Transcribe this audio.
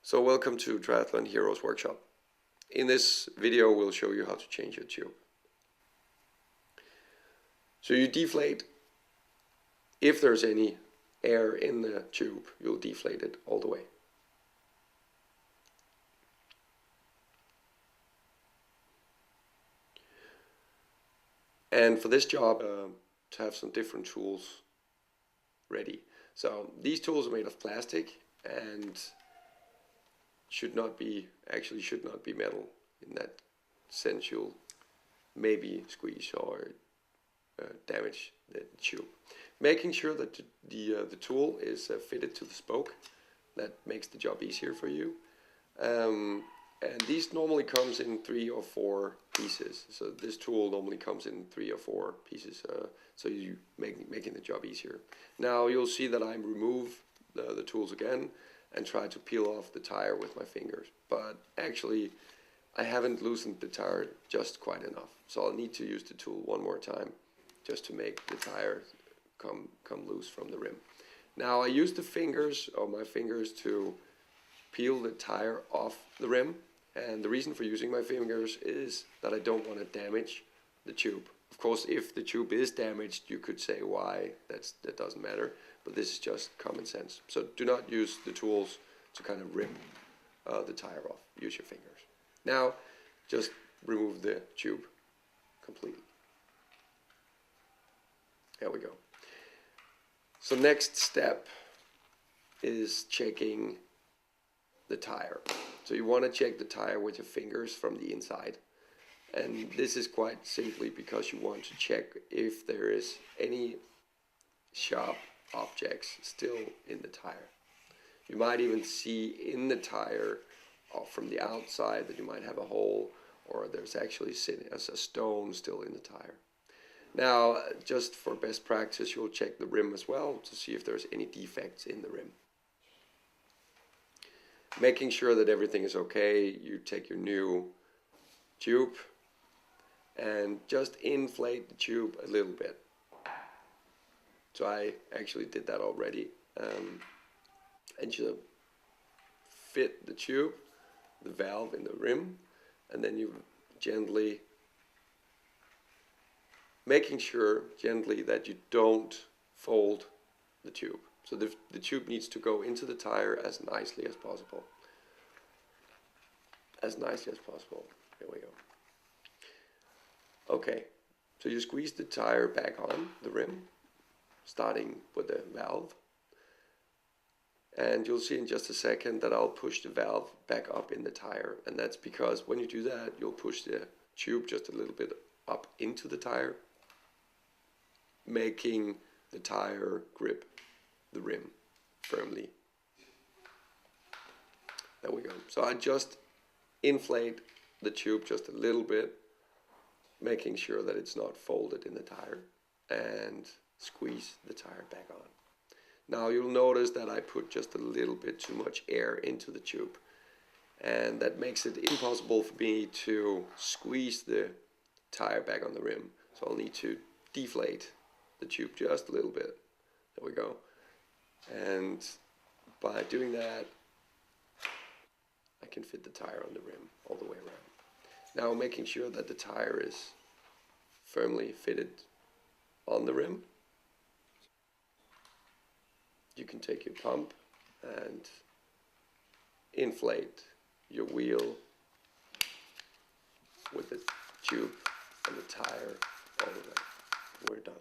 So welcome to Triathlon Heroes Workshop. In this video we'll show you how to change your tube. So you deflate. If there's any air in the tube, you'll deflate it all the way. And for this job, to have some different tools ready. So these tools are made of plastic and should not be metal. In that sense, you'll maybe squeeze or damage the tube. Making sure that the tool is fitted to the spoke, that makes the job easier for you. And these normally comes in 3 or 4 pieces. So this tool normally comes in 3 or 4 pieces. So you making the job easier. Now you'll see that I remove the tools again and try to peel off the tire with my fingers. But actually, I haven't loosened the tire just quite enough. So I'll need to use the tool one more time just to make the tire come loose from the rim. Now I use the fingers or my fingers to peel the tire off the rim. And the reason for using my fingers is that I don't want to damage the tube. Of course, if the tube is damaged, you could say why, that doesn't matter. But this is just common sense. So do not use the tools to kind of rip the tire off. Use your fingers. Now, just remove the tube completely. There we go. So next step is checking the tire. So you want to check the tire with your fingers from the inside. And this is quite simply because you want to check if there is any sharp objects still in the tire. You might even see in the tire from the outside that you might have a hole, or there's actually sitting as a stone still in the tire. Now, just for best practice, you'll check the rim as well to see if there's any defects in the rim. Making sure that everything is okay, you take your new tube and just inflate the tube a little bit. So I actually did that already. And you fit the tube, the valve in the rim, and then you gently, making sure gently that you don't fold the tube. So the tube needs to go into the tire as nicely as possible. As nicely as possible. Here we go. Okay, so you squeeze the tire back on the rim, starting with the valve. And you'll see in just a second that I'll push the valve back up in the tire. And that's because when you do that, you'll push the tube just a little bit up into the tire, making the tire grip the rim firmly. There we go. So I just inflate the tube just a little bit, making sure that it's not folded in the tire, and squeeze the tire back on. Now you'll notice that I put just a little bit too much air into the tube, and that makes it impossible for me to squeeze the tire back on the rim. So I'll need to deflate the tube just a little bit. There we go. And by doing that, I can fit the tire on the rim all the way around. Now making sure that the tire is firmly fitted on the rim, you can take your pump and inflate your wheel with the tube and the tire all the way. We're done.